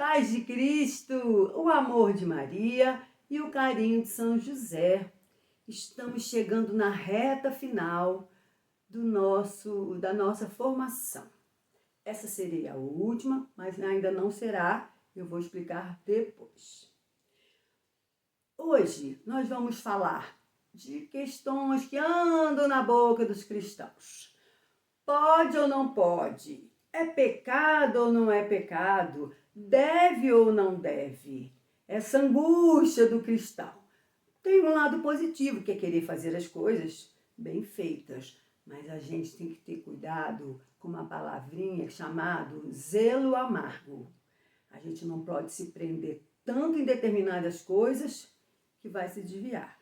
Paz de Cristo, o amor de Maria e o carinho de São José. Estamos chegando na reta final da nossa formação. Essa seria a última, mas ainda não será. Eu vou explicar depois. Hoje nós vamos falar de questões que andam na boca dos cristãos. Pode ou não pode? É pecado ou não é pecado? Deve ou não deve? Essa angústia do cristão. Tem um lado positivo, que é querer fazer as coisas bem feitas, mas a gente tem que ter cuidado com uma palavrinha chamada zelo amargo. A gente não pode se prender tanto em determinadas coisas que vai se desviar.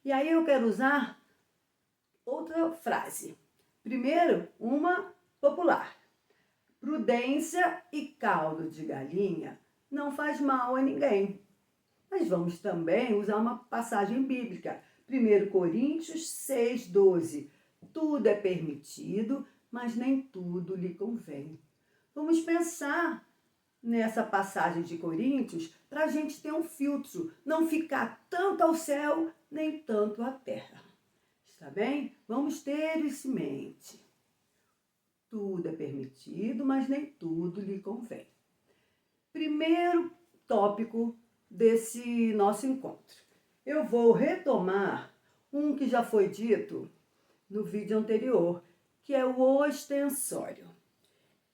E aí eu quero usar outra frase. Primeiro, uma popular. Prudência e caldo de galinha não faz mal a ninguém. Mas vamos também usar uma passagem bíblica. 1 Coríntios 6,12. Tudo é permitido, mas nem tudo lhe convém. Vamos pensar nessa passagem de Coríntios para a gente ter um filtro, não ficar tanto ao céu, nem tanto à terra. Está bem? Vamos ter isso em mente. Tudo é permitido, mas nem tudo lhe convém. Primeiro tópico desse nosso encontro. Eu vou retomar um que já foi dito no vídeo anterior, que é o ostensório.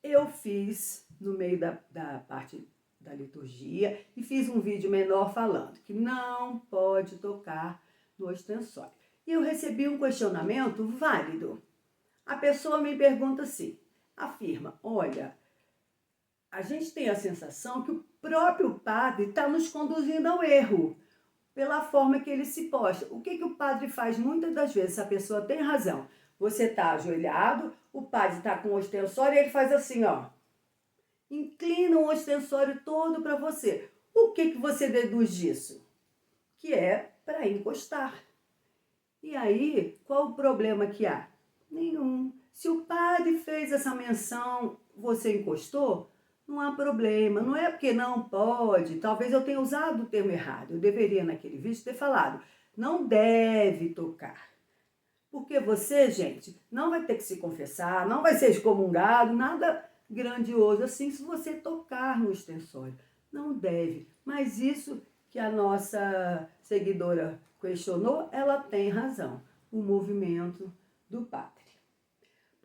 Eu fiz no meio da parte da liturgia e fiz um vídeo menor falando que não pode tocar no ostensório. E eu recebi um questionamento válido. A pessoa me pergunta assim, afirma, olha, a gente tem a sensação que o próprio padre está nos conduzindo ao erro, pela forma que ele se posta. O que o padre faz muitas das vezes? A pessoa tem razão. Você está ajoelhado, o padre está com o ostensório e ele faz assim, ó. Inclina o ostensório todo para você. O que você deduz disso? Que é para encostar. E aí, qual o problema que há? Nenhum. Se o padre fez essa menção, você encostou, não há problema. Não é porque não pode. Talvez eu tenha usado o termo errado. Eu deveria, naquele vídeo, ter falado. Não deve tocar. Porque você, gente, não vai ter que se confessar, não vai ser excomungado, nada grandioso assim se você tocar no ostensório. Não deve. Mas isso que a nossa seguidora questionou, ela tem razão. O movimento do padre.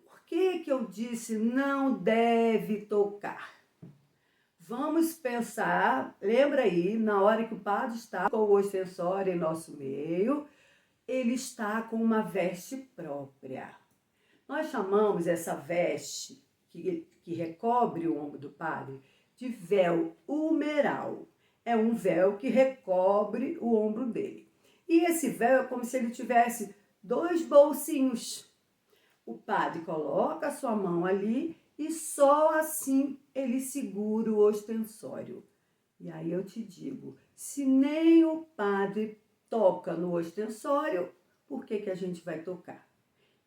Por que eu disse não deve tocar? Vamos pensar, lembra aí, na hora que o padre está com o ostensório em nosso meio, ele está com uma veste própria. Nós chamamos essa veste que recobre o ombro do padre de véu humeral. É um véu que recobre o ombro dele. E esse véu é como se ele tivesse 2 bolsinhos. O padre coloca a sua mão ali e só assim ele segura o ostensório. E aí eu te digo, se nem o padre toca no ostensório, por que a gente vai tocar?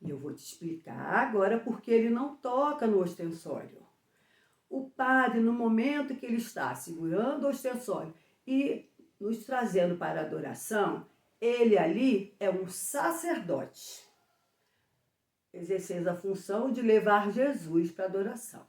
E eu vou te explicar agora porque ele não toca no ostensório. O padre, no momento que ele está segurando o ostensório e nos trazendo para a adoração, ele ali é um sacerdote, exercendo a função de levar Jesus para a adoração.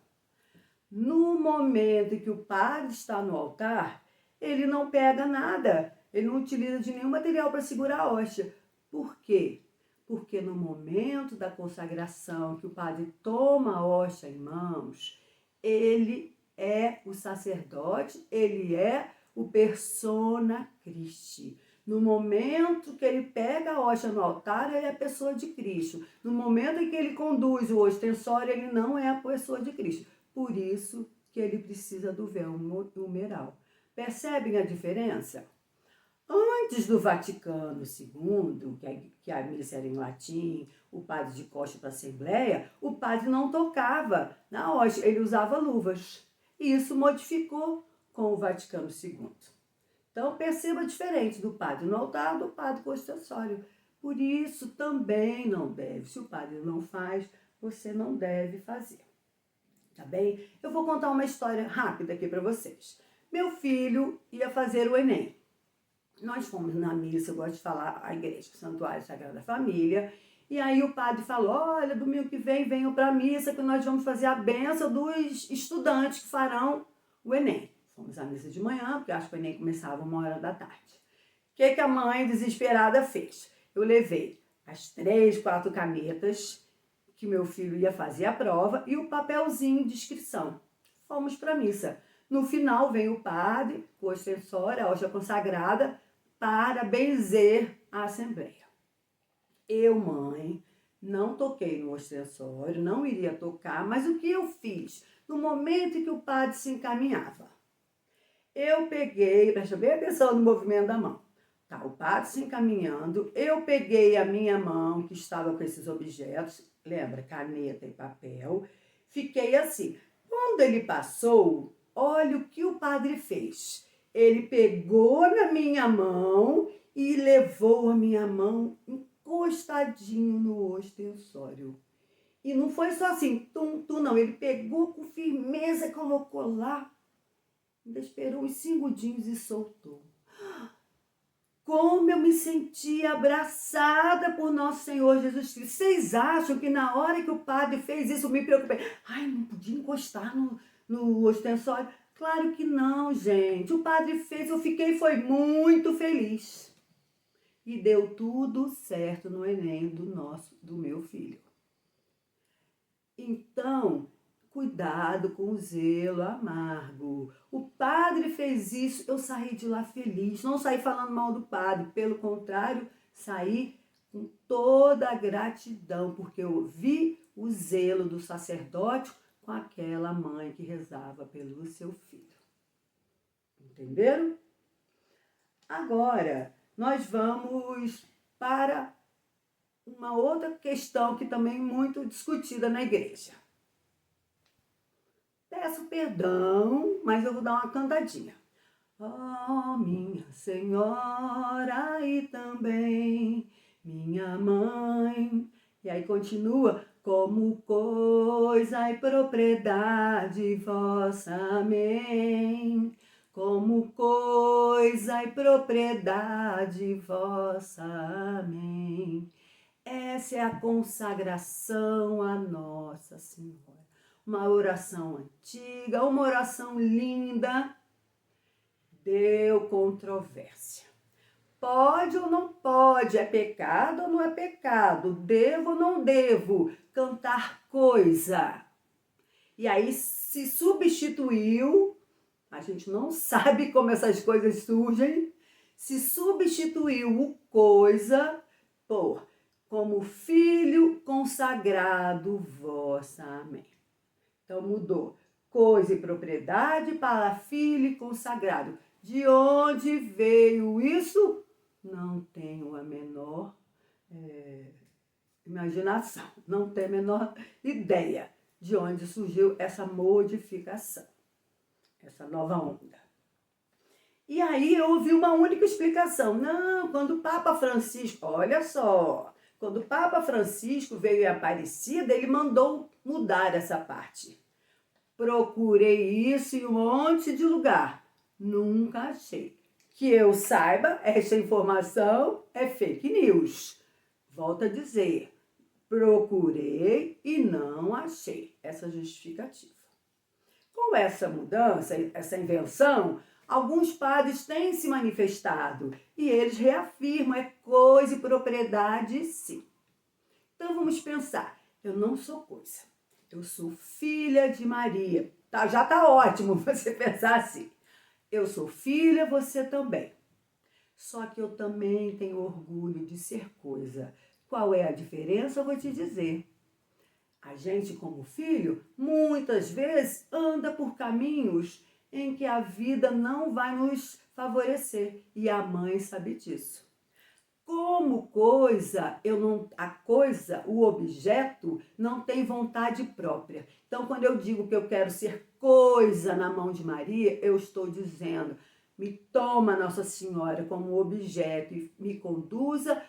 No momento em que o padre está no altar, ele não pega nada, ele não utiliza de nenhum material para segurar a hóstia. Por quê? Porque no momento da consagração, que o padre toma a hóstia em mãos, ele é o sacerdote, ele é o persona Christi. No momento que ele pega a hóstia no altar, ele é a pessoa de Cristo. No momento em que ele conduz o ostensório, ele não é a pessoa de Cristo. Por isso que ele precisa do véu humeral. Percebem a diferença? Antes do Vaticano II, que a missa era em latim, o padre de costa para a Assembleia, o padre não tocava na hóstia, ele usava luvas. E isso modificou com o Vaticano II. Então, perceba a diferença do padre no altar do padre com o ostensório. Por isso, também não deve. Se o padre não faz, você não deve fazer. Tá bem? Eu vou contar uma história rápida aqui para vocês. meu filho ia fazer o Enem. Nós fomos na missa, eu gosto de falar, a igreja, o Santuário Sagrada Família, e aí o padre falou, olha, domingo que vem venham para a missa que nós vamos fazer a bênção dos estudantes que farão o Enem. Fomos à missa de manhã, porque acho que o Enem começava 1h da tarde. O que a mãe desesperada fez? Eu levei as 3, 4 canetas que meu filho ia fazer a prova e o papelzinho de inscrição. Fomos para a missa. No final vem o padre, com o ostensório, a hóstia consagrada, para benzer a Assembleia. Eu, mãe, não toquei no ostensório, não iria tocar, mas o que eu fiz? No momento em que o padre se encaminhava, eu peguei, presta bem atenção no movimento da mão. Tá, o padre se encaminhando, eu peguei a minha mão, que estava com esses objetos, lembra, caneta e papel, fiquei assim. Quando ele passou, olha o que o padre fez. Ele pegou na minha mão e levou a minha mão encostadinho no ostensório. E não foi só assim, tum, tum, não. Ele pegou com firmeza, colocou lá, ainda esperou uns segundinhos e soltou. Como eu me senti abraçada por nosso Senhor Jesus Cristo. Vocês acham que na hora que o padre fez isso, eu me preocupei? Ai, não podia encostar no ostensório. Claro que não, gente. O padre fez, eu foi muito feliz. E deu tudo certo no Enem do meu filho. Então, cuidado com o zelo amargo. O padre fez isso, eu saí de lá feliz. Não saí falando mal do padre, pelo contrário, saí com toda a gratidão, porque eu vi o zelo do sacerdote com aquela mãe que rezava pelo seu filho. Entenderam? Agora, nós vamos para uma outra questão que também é muito discutida na igreja. Peço perdão, mas eu vou dar uma cantadinha. Oh, minha Senhora e também minha mãe. E aí continua. Como coisa e propriedade vossa, amém. Como coisa e propriedade vossa, amém. Essa é a consagração a Nossa Senhora. Uma oração antiga, uma oração linda, deu controvérsia. Pode ou não pode? É pecado ou não é pecado? Devo ou não devo cantar coisa? E aí se substituiu, a gente não sabe como essas coisas surgem, se substituiu o coisa por como filho consagrado vossa, amém. Então mudou coisa e propriedade para filho e consagrado. De onde veio isso? Não tenho a menor imaginação, não tenho a menor ideia de onde surgiu essa modificação, essa nova onda. E aí eu ouvi uma única explicação. Não, quando o Papa Francisco, olha só, quando o Papa Francisco veio em Aparecida, ele mandou mudar essa parte. Procurei isso em um monte de lugar. Nunca achei. Que eu saiba, essa informação é fake news. Volto a dizer, procurei e não achei essa justificativa. Com essa mudança, essa invenção, alguns padres têm se manifestado e eles reafirmam, é coisa e propriedade sim. Então vamos pensar, eu não sou coisa, eu sou filha de Maria. Tá, já tá ótimo você pensar assim. Eu sou filha, você também. Só que eu também tenho orgulho de ser coisa. Qual é a diferença? Eu vou te dizer. A gente, como filho, muitas vezes anda por caminhos em que a vida não vai nos favorecer. E a mãe sabe disso. Como coisa, o objeto, não tem vontade própria. Então, quando eu digo que eu quero ser coisa na mão de Maria, eu estou dizendo, me toma Nossa Senhora como objeto e me conduza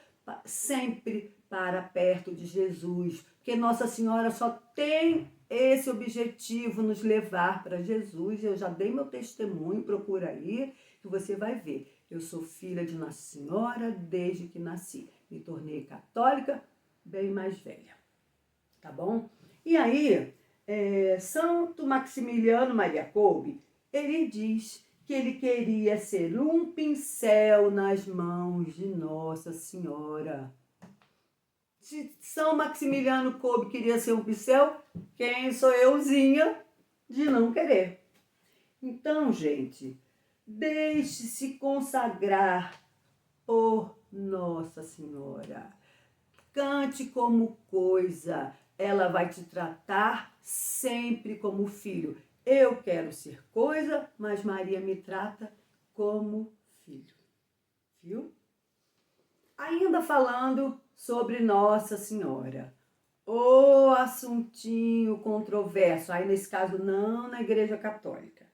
sempre para perto de Jesus. Porque Nossa Senhora só tem esse objetivo nos levar para Jesus. Eu já dei meu testemunho, procura aí, que você vai ver. Eu sou filha de Nossa Senhora desde que nasci. Me tornei católica bem mais velha, tá bom? E aí, Santo Maximiliano Maria Kolbe, ele diz que ele queria ser um pincel nas mãos de Nossa Senhora. Se São Maximiliano Kolbe queria ser um pincel, quem sou euzinha de não querer? Então, gente, deixe-se consagrar por Nossa Senhora. Cante como coisa, ela vai te tratar sempre como filho. Eu quero ser coisa, mas Maria me trata como filho. Viu? Ainda falando sobre Nossa Senhora. O assuntinho controverso, aí nesse caso não na Igreja Católica.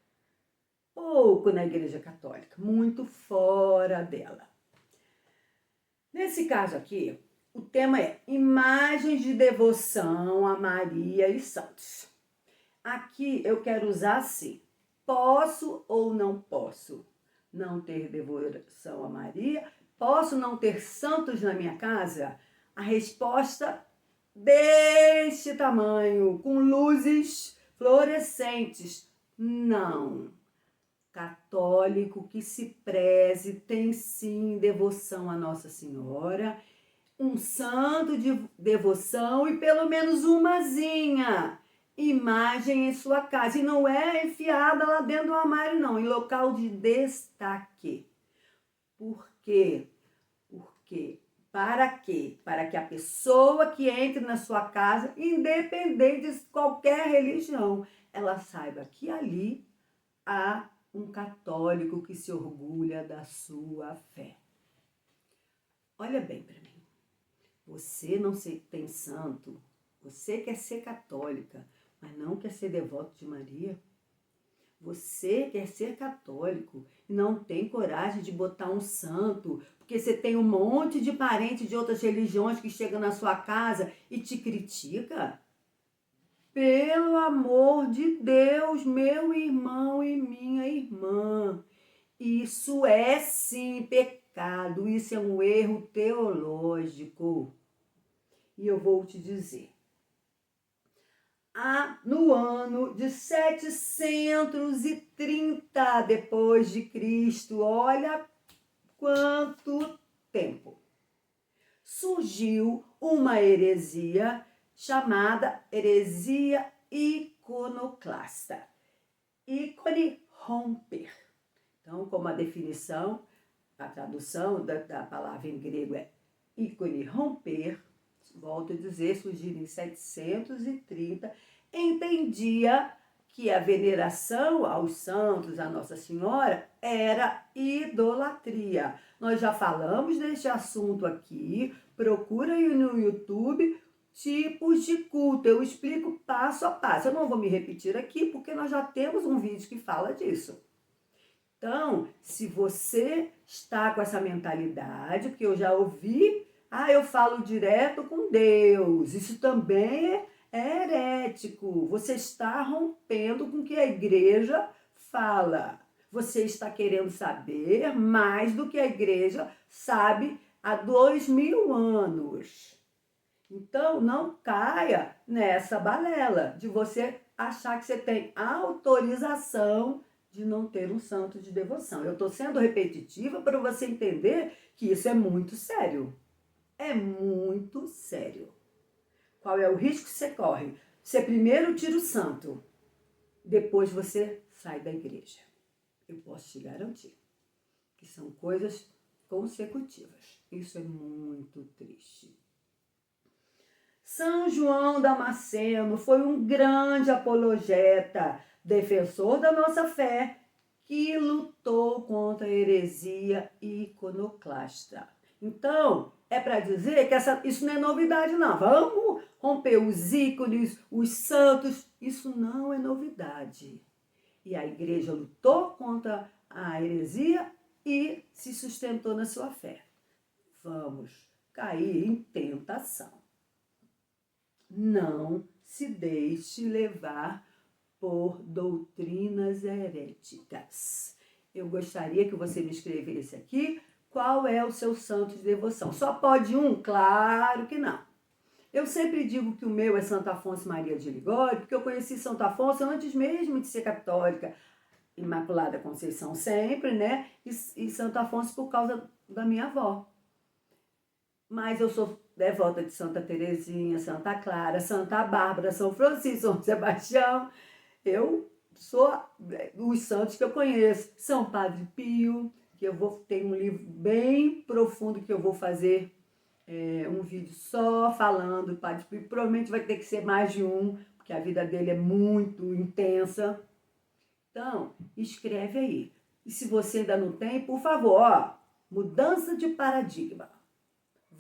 Pouco na Igreja Católica, muito fora dela. Nesse caso aqui, o tema é imagens de devoção a Maria e santos. Aqui eu quero usar assim, posso ou não posso não ter devoção a Maria? Posso não ter santos na minha casa? A resposta deste tamanho, com luzes fluorescentes, não. Católico que se preze tem sim devoção a Nossa Senhora, um santo de devoção e pelo menos umazinha imagem em sua casa. E não é enfiada lá dentro do armário, não, em local de destaque. Por quê? Porque, para quê? Para que a pessoa que entre na sua casa, independente de qualquer religião, ela saiba que ali há um católico que se orgulha da sua fé. Olha bem para mim. Você não tem santo, você quer ser católica, mas não quer ser devoto de Maria? Você quer ser católico e não tem coragem de botar um santo, porque você tem um monte de parente de outras religiões que chegam na sua casa e te critica? Pelo amor de Deus, meu irmão e minha irmã, isso é sim pecado, isso é um erro teológico. E eu vou te dizer. No ano de 730 depois de Cristo, olha quanto tempo, surgiu uma heresia chamada heresia iconoclasta. Ícone, romper. Então, como a definição, a tradução da palavra em grego é ícone, romper, volto a dizer, surgiu em 730, entendia que a veneração aos santos, a Nossa Senhora, era idolatria. Nós já falamos deste assunto aqui, procura aí no YouTube tipos de culto, eu explico passo a passo. Eu não vou me repetir aqui, porque nós já temos um vídeo que fala disso. Então, se você está com essa mentalidade, porque eu já ouvi, eu falo direto com Deus, isso também é herético. Você está rompendo com o que a igreja fala. Você está querendo saber mais do que a igreja sabe há 2000 anos. Então, não caia nessa balela de você achar que você tem autorização de não ter um santo de devoção. Eu estou sendo repetitiva para você entender que isso é muito sério. É muito sério. Qual é o risco que você corre? Você primeiro tira o santo, depois você sai da igreja. Eu posso te garantir que são coisas consecutivas. Isso é muito triste. São João Damasceno foi um grande apologeta, defensor da nossa fé, que lutou contra a heresia iconoclasta. Então, é para dizer que isso não é novidade, não. Vamos romper os ícones, os santos, isso não é novidade. E a igreja lutou contra a heresia e se sustentou na sua fé. Vamos cair em tentação. Não se deixe levar por doutrinas heréticas. Eu gostaria que você me escrevesse aqui qual é o seu santo de devoção. Só pode um? Claro que não. Eu sempre digo que o meu é Santo Afonso Maria de Ligório, porque eu conheci Santo Afonso antes mesmo de ser católica. Imaculada Conceição sempre, né? E Santo Afonso por causa da minha avó. Mas eu sou devota de Santa Teresinha, Santa Clara, Santa Bárbara, São Francisco, São Sebastião. Eu sou os santos que eu conheço. São Padre Pio, que eu vou ter um livro bem profundo que eu vou fazer um vídeo só falando do Padre Pio. Provavelmente vai ter que ser mais de um, porque a vida dele é muito intensa. Então, escreve aí. E se você ainda não tem, por favor, ó, mudança de paradigma.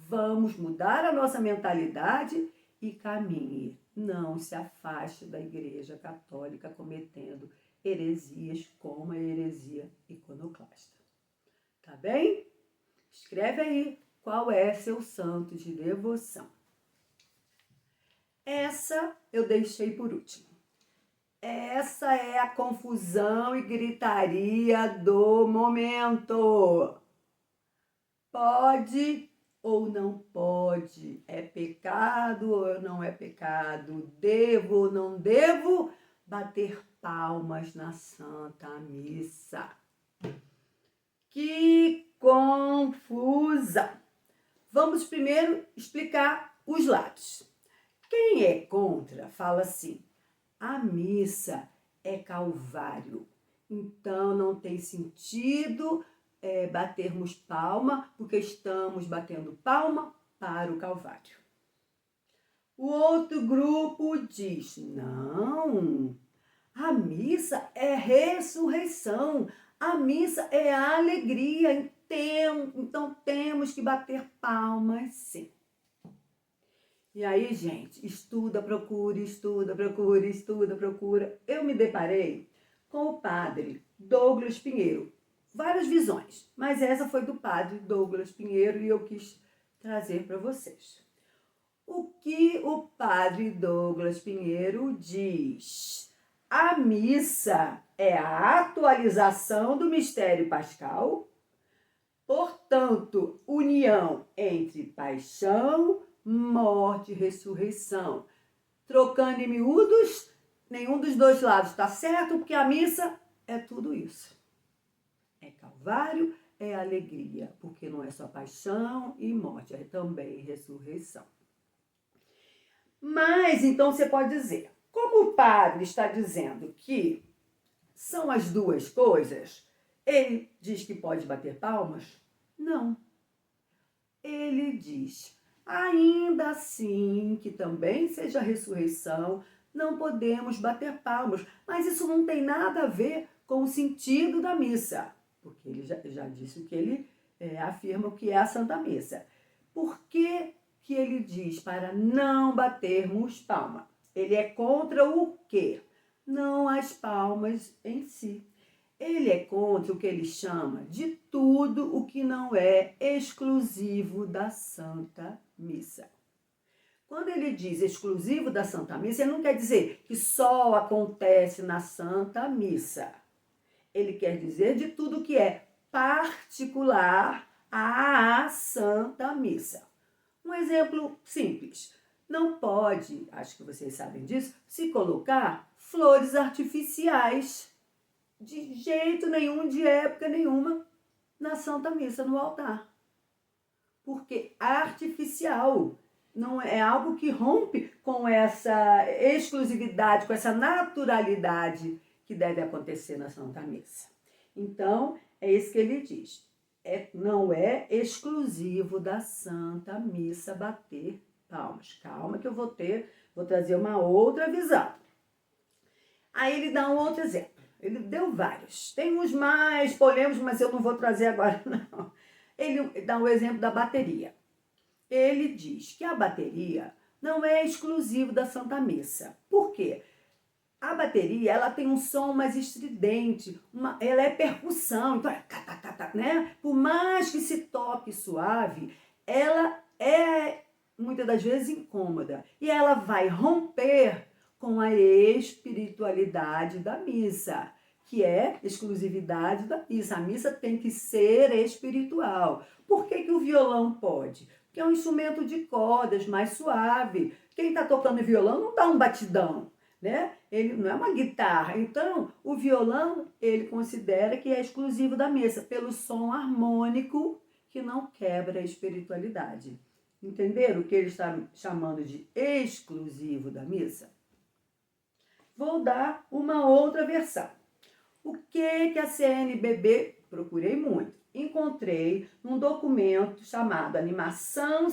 Vamos mudar a nossa mentalidade e caminhe. Não se afaste da Igreja Católica cometendo heresias como a heresia iconoclasta. Tá bem? Escreve aí qual é seu santo de devoção. Essa eu deixei por último. Essa é a confusão e gritaria do momento. Pode ou não pode? É pecado ou não é pecado? Devo ou não devo bater palmas na Santa Missa? Que confusão! Vamos primeiro explicar os lados. Quem é contra fala assim: a missa é calvário, então não tem sentido batermos palma, porque estamos batendo palma para o Calvário. O outro grupo diz: não, a missa é ressurreição, a missa é alegria, então temos que bater palmas sim. E aí, gente, estuda, procura, estuda, procura, estuda, procura. Eu me deparei com o padre Douglas Pinheiro. Várias visões, mas essa foi do padre Douglas Pinheiro e eu quis trazer para vocês. O que o padre Douglas Pinheiro diz? A missa é a atualização do mistério pascal, portanto, união entre paixão, morte e ressurreição. Trocando em miúdos, nenhum dos dois lados está certo, porque a missa é tudo isso. É calvário, é alegria, porque não é só paixão e morte, é também ressurreição. Mas, então, você pode dizer, como o padre está dizendo que são as duas coisas, ele diz que pode bater palmas? Não. Ele diz, ainda assim, que também seja ressurreição, não podemos bater palmas, mas isso não tem nada a ver com o sentido da missa, porque ele já disse o que ele afirma o que é a Santa Missa. Por que ele diz para não batermos palma? Ele é contra o quê? Não as palmas em si. Ele é contra o que ele chama de tudo o que não é exclusivo da Santa Missa. Quando ele diz exclusivo da Santa Missa, ele não quer dizer que só acontece na Santa Missa. Ele quer dizer de tudo que é particular à Santa Missa. Um exemplo simples. Não pode, acho que vocês sabem disso, se colocar flores artificiais de jeito nenhum, de época nenhuma, na Santa Missa, no altar. Porque artificial não é algo que rompe com essa exclusividade, com essa naturalidade que deve acontecer na Santa Missa. Então, é isso que ele diz. Não é exclusivo da Santa Missa bater palmas. Calma que eu vou trazer uma outra visão. Aí ele dá um outro exemplo. Ele deu vários. Tem uns mais polêmicos, mas eu não vou trazer agora, não. Ele dá um exemplo da bateria. Ele diz que a bateria não é exclusivo da Santa Missa. Por quê? A bateria, ela tem um som mais estridente, ela é percussão, então né? Por mais que se toque suave, ela é muitas das vezes incômoda, e ela vai romper com a espiritualidade da missa, que é exclusividade da missa. A missa tem que ser espiritual. Por que o violão pode? Porque é um instrumento de cordas, mais suave. Quem está tocando violão não dá um batidão, né? Ele não é uma guitarra. Então, o violão, ele considera que é exclusivo da missa, pelo som harmônico que não quebra a espiritualidade. Entenderam o que ele está chamando de exclusivo da missa? Vou dar uma outra versão. O que a CNBB, procurei muito, encontrei num documento chamado Animação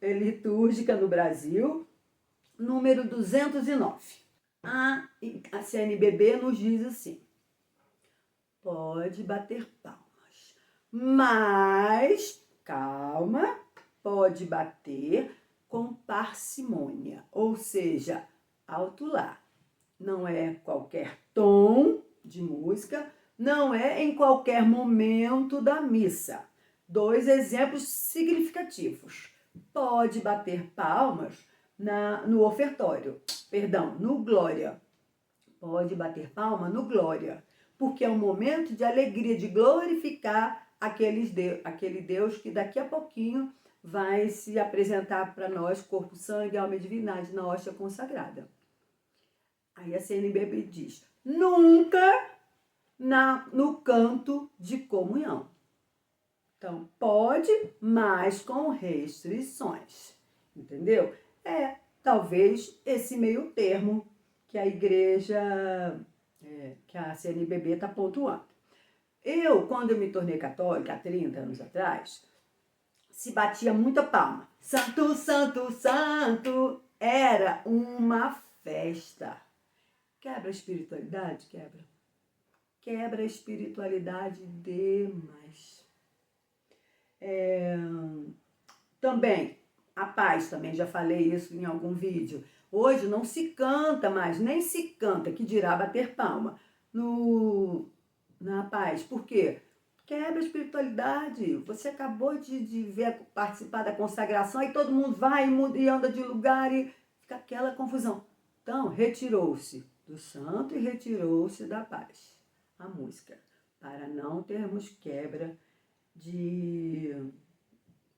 Litúrgica no Brasil, número 209. A CNBB nos diz assim: pode bater palmas, mas, calma, pode bater com parcimônia, ou seja, alto lá. Não é qualquer tom de música, não é em qualquer momento da missa. 2 exemplos significativos. Pode bater palmas no ofertório, no glória. Pode bater palma no glória, porque é um momento de alegria, de glorificar aquele Deus que daqui a pouquinho vai se apresentar para nós, corpo, sangue, alma e divindade, na hóstia consagrada. Aí a CNBB diz, nunca no canto de comunhão. Então, pode, mas com restrições. Entendeu? É, talvez, esse meio termo que a igreja, que a CNBB está pontuando. Eu, quando eu me tornei católica, há 30 anos atrás, se batia muita palma. Santo, santo, santo. Era uma festa. Quebra a espiritualidade? Quebra. Quebra a espiritualidade demais. Também, a paz, também já falei isso em algum vídeo. Hoje não se canta mais, nem se canta, que dirá bater palma na paz. Por quê? Quebra a espiritualidade. Você acabou de participar da consagração, aí todo mundo vai e anda de lugar e fica aquela confusão. Então, retirou-se do santo e retirou-se da paz, a música, para não termos quebra de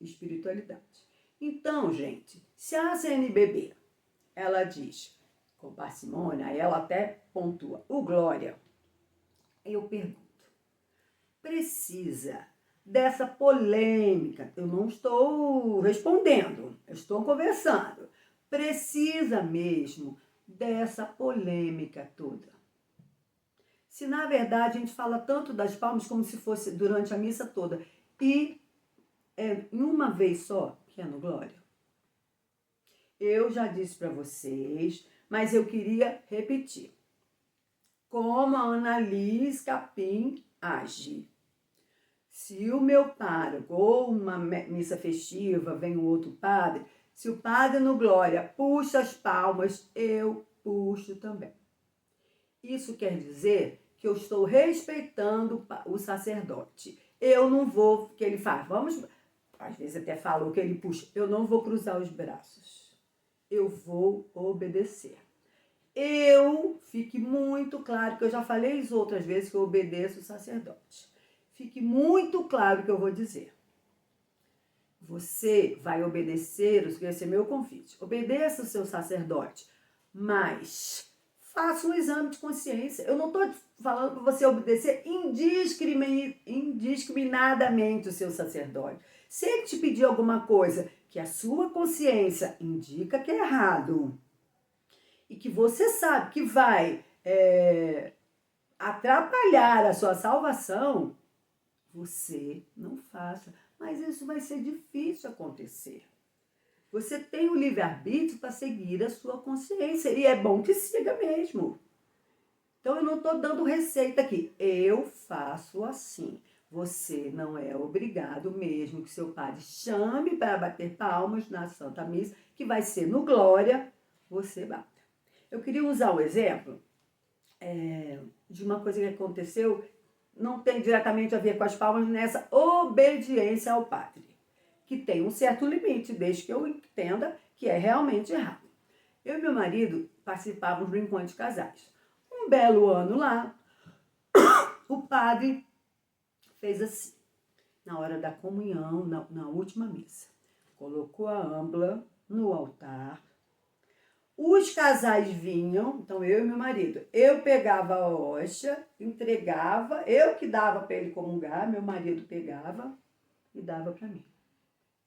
espiritualidade. Então, gente, se a CNBB, ela diz com parcimônia, ela até pontua o glória, eu pergunto, precisa dessa polêmica? Eu não estou respondendo, eu estou conversando. Precisa mesmo dessa polêmica toda? Se na verdade a gente fala tanto das palmas como se fosse durante a missa toda e em uma vez só que é no glória. Eu já disse para vocês, mas eu queria repetir. Como a Annalise Capim age. Se o meu pároco ou uma missa festiva vem um outro padre, se o padre no glória puxa as palmas, eu puxo também. Isso quer dizer que eu estou respeitando o sacerdote. Eu não vou, que ele faz, às vezes até falou que ele puxa, eu não vou cruzar os braços. Eu vou obedecer. Fique muito claro, que eu já falei isso outras vezes, que eu obedeço o sacerdote. Fique muito claro o que eu vou dizer. Você vai obedecer, esse é meu convite, obedeça o seu sacerdote, mas faça um exame de consciência. Eu não estou falando para você obedecer indiscriminadamente o seu sacerdote. Se ele te pedir alguma coisa que a sua consciência indica que é errado e que você sabe que vai atrapalhar a sua salvação, você não faça. Mas isso vai ser difícil acontecer. Você tem o livre-arbítrio para seguir a sua consciência. E é bom que siga mesmo. Então, eu não estou dando receita aqui. Eu faço assim. Você não é obrigado, mesmo que seu padre chame para bater palmas na Santa Missa, que vai ser no glória, você bata. Eu queria usar o exemplo de uma coisa que aconteceu, não tem diretamente a ver com as palmas, nessa obediência ao padre. que tem um certo limite, desde que eu entenda que é realmente errado. Eu e meu marido participávamos do encontro de casais. Um belo ano lá, o padre fez assim, na hora da comunhão, na última missa. Colocou a âmbula no altar. Os casais vinham, então eu e meu marido. Eu pegava a hóstia, entregava, eu que dava para ele comungar, meu marido pegava e dava para mim.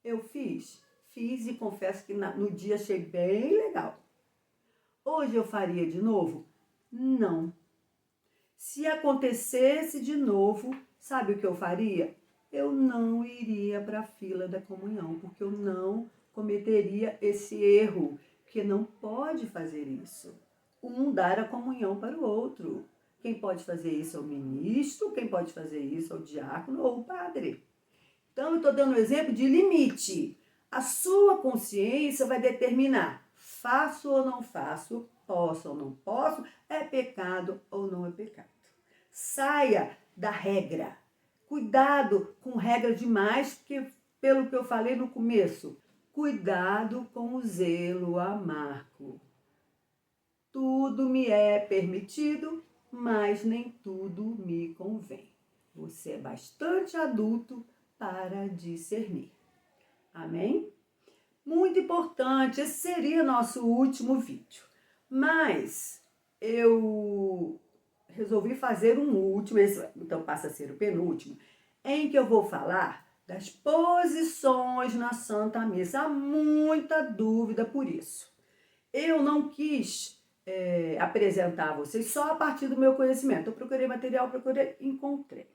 Eu fiz e confesso que no dia achei bem legal. Hoje eu faria de novo? Não. Se acontecesse de novo, sabe o que eu faria? Eu não iria para a fila da comunhão, porque eu não cometeria esse erro, porque não pode fazer isso. Um dar a comunhão para o outro. Quem pode fazer isso é o ministro, quem pode fazer isso é o diácono ou o padre. Então, eu estou dando um exemplo de limite. A sua consciência vai determinar, faço ou não faço, posso ou não posso, é pecado ou não é pecado. Saia da regra. Cuidado com regra demais, porque pelo que eu falei no começo, cuidado com o zelo amargo. Tudo me é permitido, mas nem tudo me convém. Você é bastante adulto para discernir. Amém? Muito importante, esse seria nosso último vídeo. Mas eu resolvi fazer um último, então passa a ser o penúltimo, em que eu vou falar das posições na Santa Missa. Há muita dúvida por isso. Eu não quis apresentar a vocês só a partir do meu conhecimento. Eu procurei material, encontrei.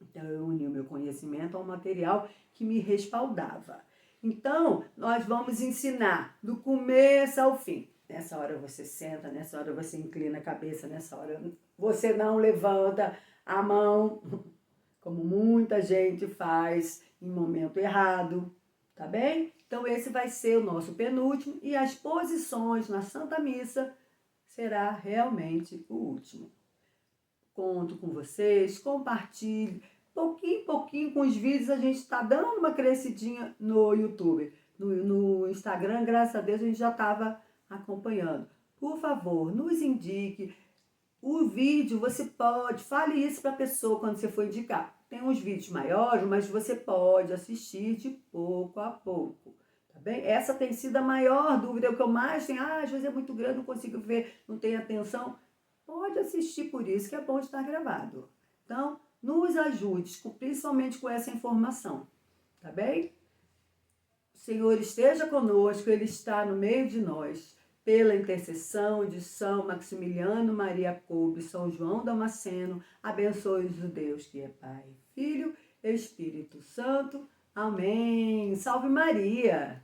Então, eu uni o meu conhecimento ao material que me respaldava. Então, nós vamos ensinar do começo ao fim. Nessa hora você senta, nessa hora você inclina a cabeça, nessa hora você não levanta a mão, como muita gente faz em momento errado, tá bem? Então, esse vai ser o nosso penúltimo e as posições na Santa Missa será realmente o último. Conto com vocês, compartilhe. Pouquinho em pouquinho com os vídeos a gente está dando uma crescidinha no YouTube. No Instagram, graças a Deus, a gente já estava acompanhando. Por favor, nos indique. O vídeo, você pode, fale isso para a pessoa quando você for indicar. Tem uns vídeos maiores, mas você pode assistir de pouco a pouco. Tá bem? Essa tem sido a maior dúvida, é o que eu mais tenho. Às vezes é muito grande, não consigo ver, não tenho atenção. Pode assistir por isso, que é bom estar gravado. Então, nos ajude, principalmente com essa informação, tá bem? O Senhor esteja conosco, Ele está no meio de nós, pela intercessão de São Maximiliano Maria Kolbe, São João Damasceno, abençoe-nos o Deus que é Pai, Filho, Espírito Santo. Amém. Salve Maria!